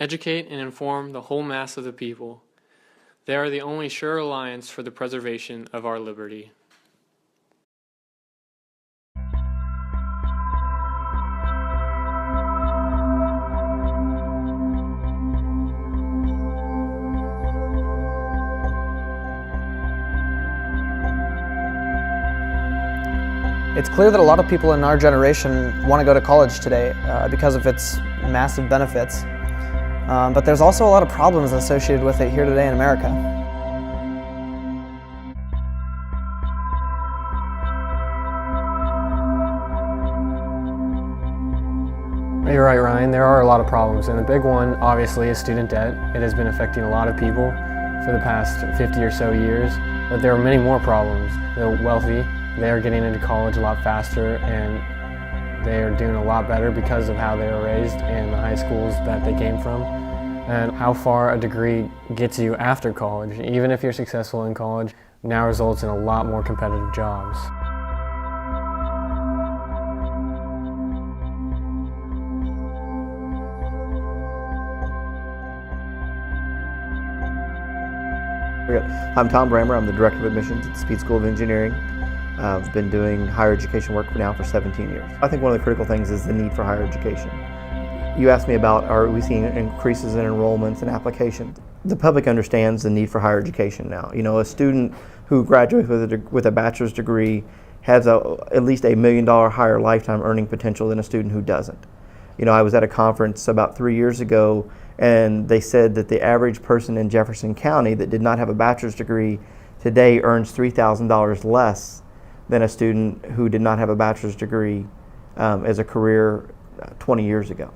educate and inform the whole mass of the people. They are the only sure alliance for the preservation of our liberty. It's clear that a lot of people in our generation want to go to college today because of its massive benefits. But there's also a lot of problems associated with it here today in America. You're right, Ryan. There are a lot of problems, and the big one, obviously, is student debt. It has been affecting a lot of people for the past 50 or so years, but there are many more problems. The wealthy, they are getting into college a lot faster, and they are doing a lot better because of how they were raised and the high schools that they came from, and how far a degree gets you after college. Even if you're successful in college, now results in a lot more competitive jobs. I'm Tom Brammer. I'm the Director of Admissions at the Speed School of Engineering. I've been doing higher education work now for 17 years. I think one of the critical things is the need for higher education. You asked me about, are we seeing increases in enrollments and applications? The public understands the need for higher education now. You know, a student who graduates with a bachelor's degree has at least $1 million higher lifetime earning potential than a student who doesn't. You know, I was at a conference about 3 years ago, and they said that the average person in Jefferson County that did not have a bachelor's degree today earns $3,000 less than a student who did not have a bachelor's degree as a career 20 years ago.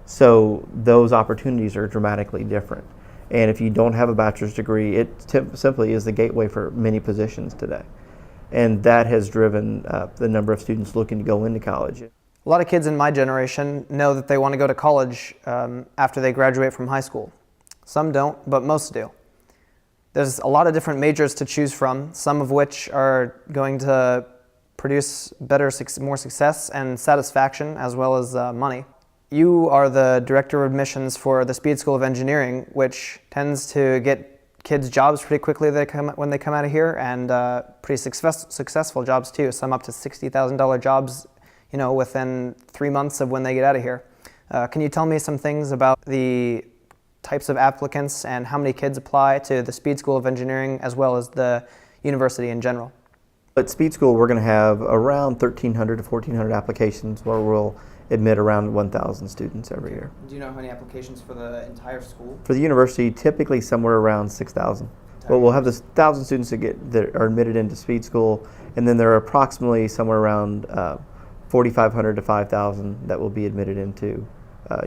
So those opportunities are dramatically different. And if you don't have a bachelor's degree, it simply is the gateway for many positions today. And that has driven the number of students looking to go into college. A lot of kids in my generation know that they want to go to college after they graduate from high school. Some don't, but most do. There's a lot of different majors to choose from, some of which are going to produce more success and satisfaction, as well as money. You are the Director of Admissions for the Speed School of Engineering, which tends to get kids jobs pretty quickly when they come out of here, and pretty successful jobs too, some up to $60,000 jobs, you know, within 3 months of when they get out of here. Can you tell me some things about the types of applicants and how many kids apply to the Speed School of Engineering as well as the university in general? At Speed School, we're going to have around 1,300 to 1,400 applications, where we'll admit around 1,000 students every year. Do you know how many applications for the entire school? For the university, typically somewhere around 6,000. But we'll have this 1,000 students that are admitted into Speed School, and then there are approximately somewhere around 4,500 to 5,000 that will be admitted into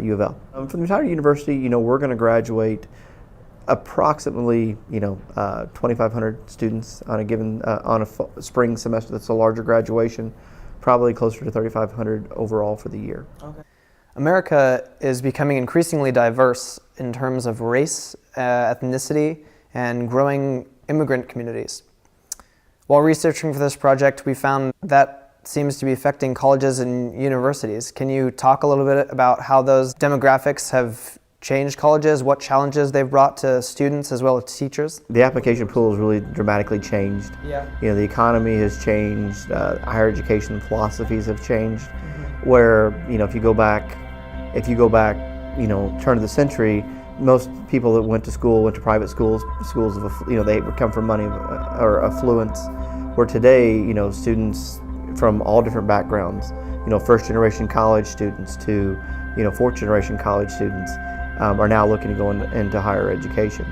U of L. For the entire university, you know, we're going to graduate approximately, you know, 2,500 students on a given on a spring semester. That's a larger graduation, probably closer to 3,500 overall for the year. Okay. America is becoming increasingly diverse in terms of race, ethnicity, and growing immigrant communities. While researching for this project, we found that seems to be affecting colleges and universities. Can you talk a little bit about how those demographics have changed colleges, what challenges they've brought to students as well as teachers? The application pool has really dramatically changed. Yeah. You know, the economy has changed, higher education philosophies have changed, where, you know, if you go back, you know, turn of the century, most people that went to private schools of, you know, they would come from money or affluence, where today, you know, students from all different backgrounds, you know, first-generation college students to, you know, fourth-generation college students are now looking to go into higher education.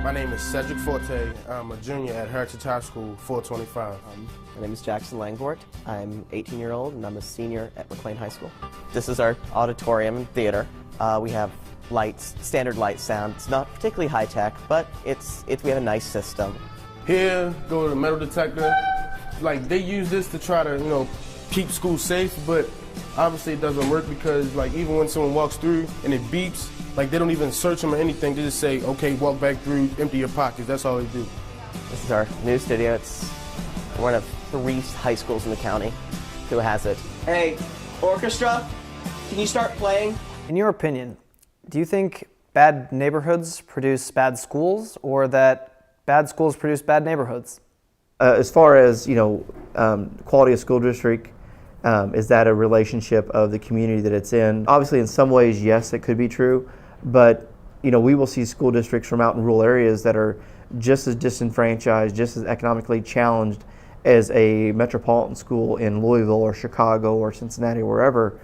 My name is Cedric Forte. I'm a junior at Heritage High School, 425. My name is Jackson Langford. I'm 18-year-old and I'm a senior at McLean High School. This is our auditorium and theater. We have lights, standard light sound. It's not particularly high tech, but we have a nice system. Here, go to the metal detector. Like, they use this to try to, you know, keep schools safe, but obviously it doesn't work because like even when someone walks through and it beeps, like they don't even search them or anything. They just say, okay, walk back through, empty your pockets. That's all they do. This is our new studio. It's one of 3 high schools in the county who has it. Hey, orchestra, can you start playing? In your opinion, do you think bad neighborhoods produce bad schools, or that bad schools produce bad neighborhoods? As far as quality of school district, is that a relationship of the community that it's in? Obviously, in some ways, yes, it could be true, but we will see school districts from out in rural areas that are just as disenfranchised, just as economically challenged as a metropolitan school in Louisville or Chicago or Cincinnati or wherever,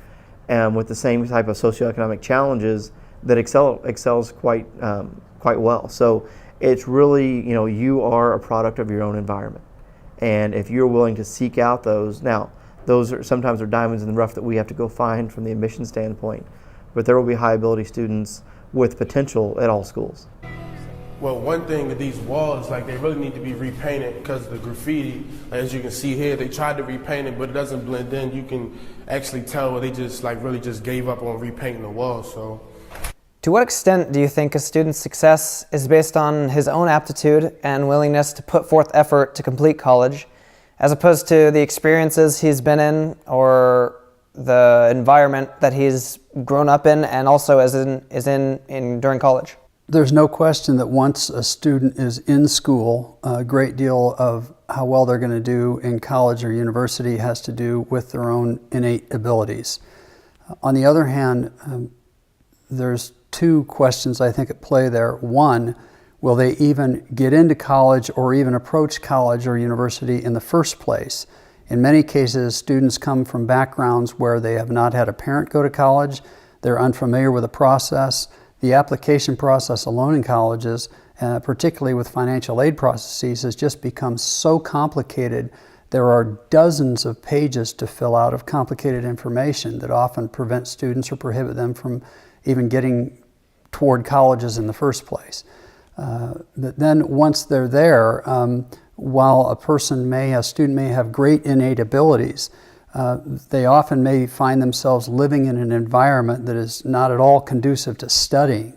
with the same type of socioeconomic challenges that excels quite well. So it's really, you are a product of your own environment. And if you're willing to seek out those, now those are sometimes are diamonds in the rough that we have to go find from the admission standpoint, but there will be high ability students with potential at all schools. Well, one thing with these walls, like they really need to be repainted because of the graffiti. As you can see here, they tried to repaint it, but it doesn't blend in. You can actually tell they just really just gave up on repainting the walls. So, to what extent do you think a student's success is based on his own aptitude and willingness to put forth effort to complete college, as opposed to the experiences he's been in or the environment that he's grown up in and also is in during college? There's no question that once a student is in school, a great deal of how well they're going to do in college or university has to do with their own innate abilities. On the other hand, there's 2 questions I think at play there. One, will they even get into college or even approach college or university in the first place? In many cases, students come from backgrounds where they have not had a parent go to college, they're unfamiliar with the process. The application process alone in colleges, particularly with financial aid processes, has just become so complicated. There are dozens of pages to fill out of complicated information that often prevent students or prohibit them from even getting toward colleges in the first place. But then once they're there, while a student may have great innate abilities, they often may find themselves living in an environment that is not at all conducive to studying.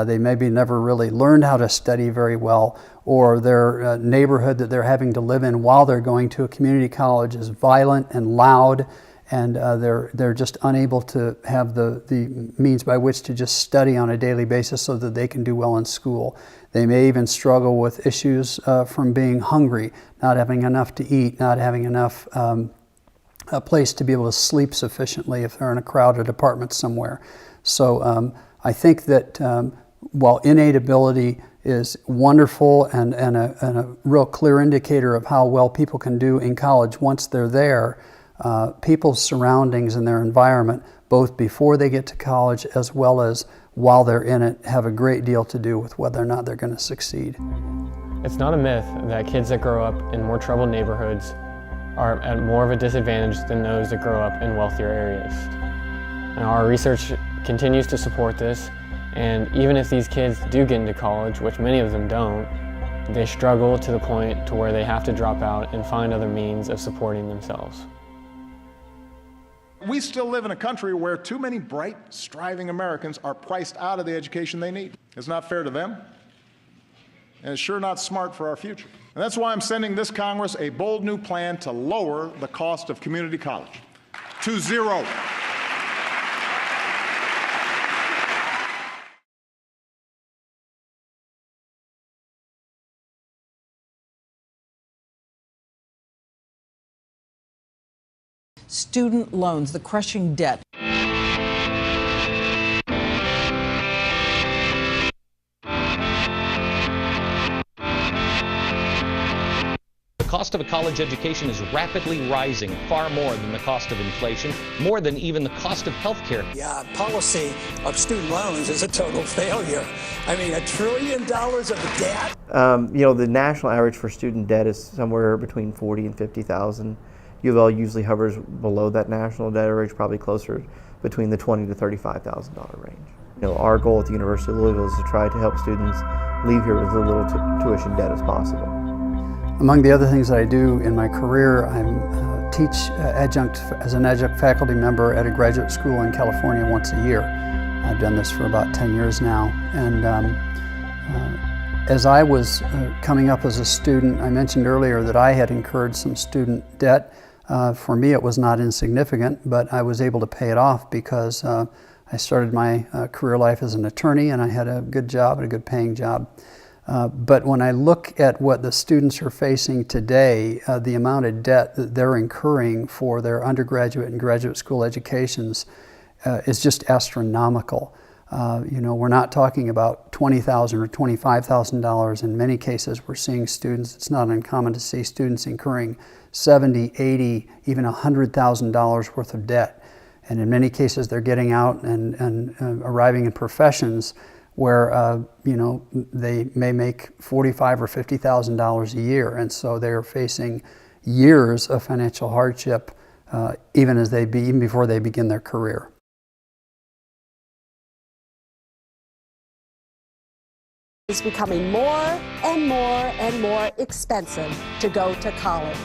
They maybe never really learned how to study very well, or their neighborhood that they're having to live in while they're going to a community college is violent and loud, and they're just unable to have the means by which to just study on a daily basis so that they can do well in school. They may even struggle with issues from being hungry, not having enough to eat, not having enough a place to be able to sleep sufficiently if they're in a crowded apartment somewhere. So I think that while innate ability is wonderful and a real clear indicator of how well people can do in college once they're there, people's surroundings and their environment, both before they get to college as well as while they're in it, have a great deal to do with whether or not they're going to succeed. It's not a myth that kids that grow up in more troubled neighborhoods are at more of a disadvantage than those that grow up in wealthier areas. Now, our research continues to support this, and even if these kids do get into college, which many of them don't, they struggle to the point to where they have to drop out and find other means of supporting themselves. We still live in a country where too many bright, striving Americans are priced out of the education they need. It's not fair to them, and it's sure not smart for our future. And that's why I'm sending this Congress a bold new plan to lower the cost of community college to 0. Student loans, the crushing debt. The cost of a college education is rapidly rising, far more than the cost of inflation, more than even the cost of health care. Yeah, policy of student loans is a total failure. I mean, $1 trillion of debt. The national average for student debt is somewhere between $40,000 and $50,000. U of L usually hovers below that national debt average, probably closer between the $20,000 to $35,000 range. Our goal at the University of Louisville is to try to help students leave here with as little tuition debt as possible. Among the other things that I do in my career, I'm teach as an adjunct faculty member at a graduate school in California once a year. I've done this for about 10 years now. And as I was coming up as a student, I mentioned earlier that I had incurred some student debt. For me, it was not insignificant, but I was able to pay it off because I started my career life as an attorney, and I had a good job, and a good paying job. But when I look at what the students are facing today, the amount of debt that they're incurring for their undergraduate and graduate school educations is just astronomical. We're not talking about $20,000 or $25,000. In many cases, we're seeing students, it's not uncommon to see students incurring $70,000, $80,000, even $100,000 worth of debt. And in many cases, they're getting out and arriving in professions where, they may make $45,000 or $50,000 a year. And so they're facing years of financial hardship even before they begin their career. It's becoming more and more and more expensive to go to college.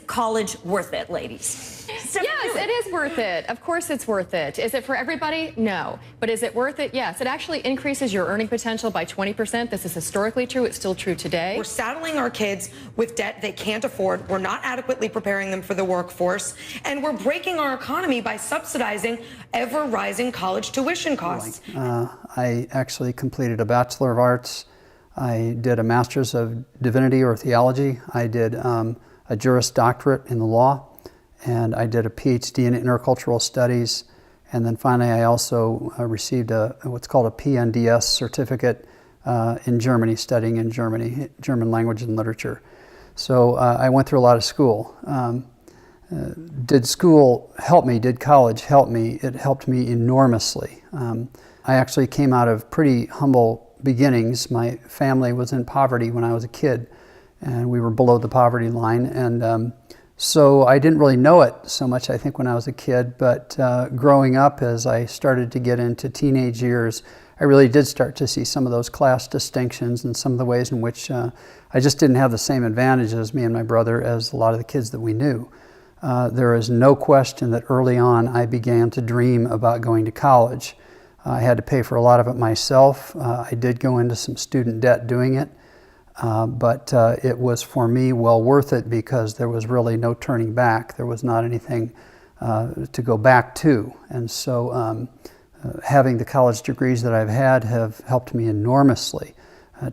College worth it, ladies? Yes, it is worth it. Of course it's worth it. Is it for everybody? No. But is it worth it? Yes. It actually increases your earning potential by 20%. This is historically true. It's still true today. We're saddling our kids with debt they can't afford. We're not adequately preparing them for the workforce. And we're breaking our economy by subsidizing ever-rising college tuition costs. I actually completed a Bachelor of Arts. I did a Master's of Divinity or Theology. I did a Juris Doctorate in the law, and I did a PhD in intercultural studies, and then finally I also received what's called a PNDS certificate in Germany, studying in German language and literature. So I went through a lot of school. Did school help me? Did college help me? It helped me enormously. I actually came out of pretty humble beginnings. My family was in poverty when I was a kid, and we were below the poverty line. And so I didn't really know it so much, I think, when I was a kid. But growing up, as I started to get into teenage years, I really did start to see some of those class distinctions and some of the ways in which I just didn't have the same advantages, me and my brother, as a lot of the kids that we knew. There is no question that early on I began to dream about going to college. I had to pay for a lot of it myself. I did go into some student debt doing it. But it was, for me, well worth it because there was really no turning back. There was not anything to go back to. And so having the college degrees that I've had have helped me enormously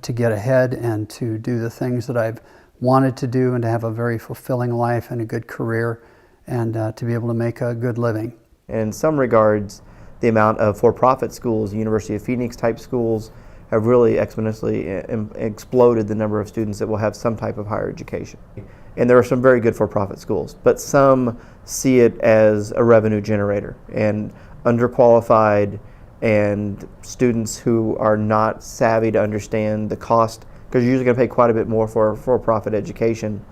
to get ahead and to do the things that I've wanted to do and to have a very fulfilling life and a good career and to be able to make a good living. In some regards, the amount of for-profit schools, University of Phoenix type schools, have really exponentially exploded the number of students that will have some type of higher education. And there are some very good for-profit schools, but some see it as a revenue generator, and underqualified and students who are not savvy to understand the cost, because you're usually going to pay quite a bit more for a for-profit education.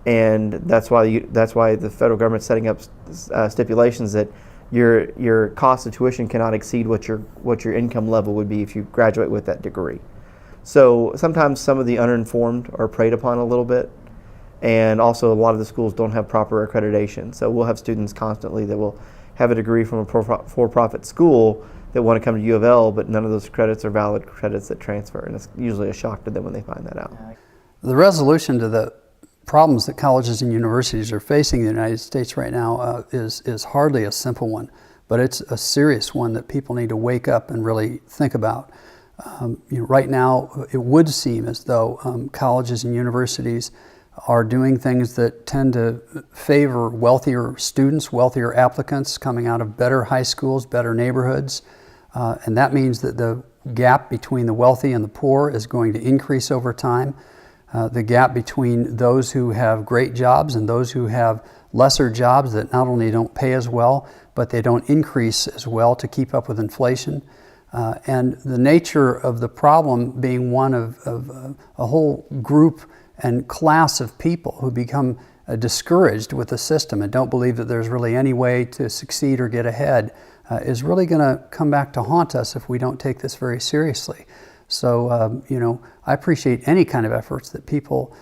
And that's why the federal government's setting up stipulations that your cost of tuition cannot exceed what your income level would be if you graduate with that degree. So sometimes some of the uninformed are preyed upon a little bit, and also a lot of the schools don't have proper accreditation. So we'll have students constantly that will have a degree from a for-profit school that want to come to U of L, but none of those credits are valid credits that transfer, and it's usually a shock to them when they find that out. The resolution to the problems that colleges and universities are facing in the United States right now is hardly a simple one, but it's a serious one that people need to wake up and really think about. Right now, it would seem as though colleges and universities are doing things that tend to favor wealthier students, wealthier applicants coming out of better high schools, better neighborhoods, and that means that the gap between the wealthy and the poor is going to increase over time. the gap between those who have great jobs and those who have lesser jobs that not only don't pay as well, but they don't increase as well to keep up with inflation. And the nature of the problem being one of a whole group and class of people who become discouraged with the system and don't believe that there's really any way to succeed or get ahead is really going to come back to haunt us if we don't take this very seriously. So, you know, I appreciate any kind of efforts that people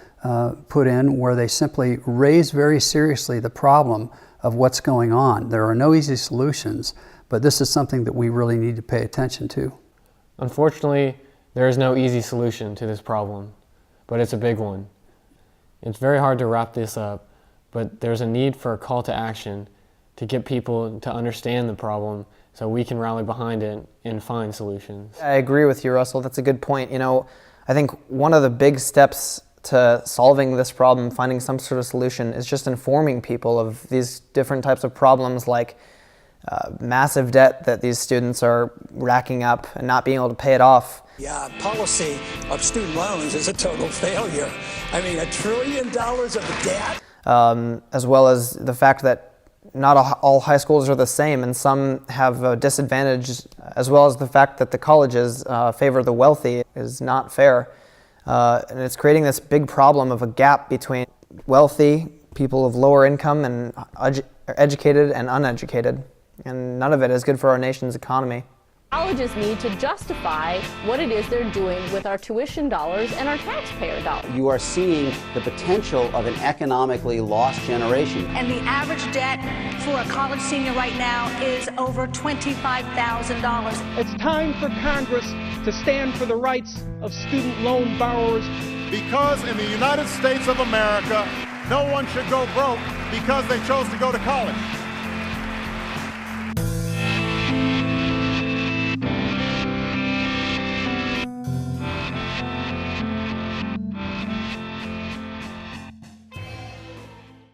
put in where they simply raise very seriously the problem of what's going on. There are no easy solutions, but this is something that we really need to pay attention to. Unfortunately, there is no easy solution to this problem, but it's a big one. It's very hard to wrap this up, but there's a need for a call to action to get people to understand the problem so we can rally behind it and find solutions. I agree with you, Russell. That's a good point. You know, I think one of the big steps to solving this problem, finding some sort of solution, is just informing people of these different types of problems, like massive debt that these students are racking up and not being able to pay it off. Yeah, policy of student loans is a total failure. I mean, $1 trillion of debt. As well as the fact that not all high schools are the same, and some have a disadvantage, as well as the fact that the colleges favor the wealthy is not fair. And it's creating this big problem of a gap between wealthy, people of lower income, and educated and uneducated. And none of it is good for our nation's economy. Colleges need to justify what it is they're doing with our tuition dollars and our taxpayer dollars. You are seeing the potential of an economically lost generation. And the average debt for a college senior right now is over $25,000. It's time for Congress to stand for the rights of student loan borrowers. Because in the United States of America, no one should go broke because they chose to go to college.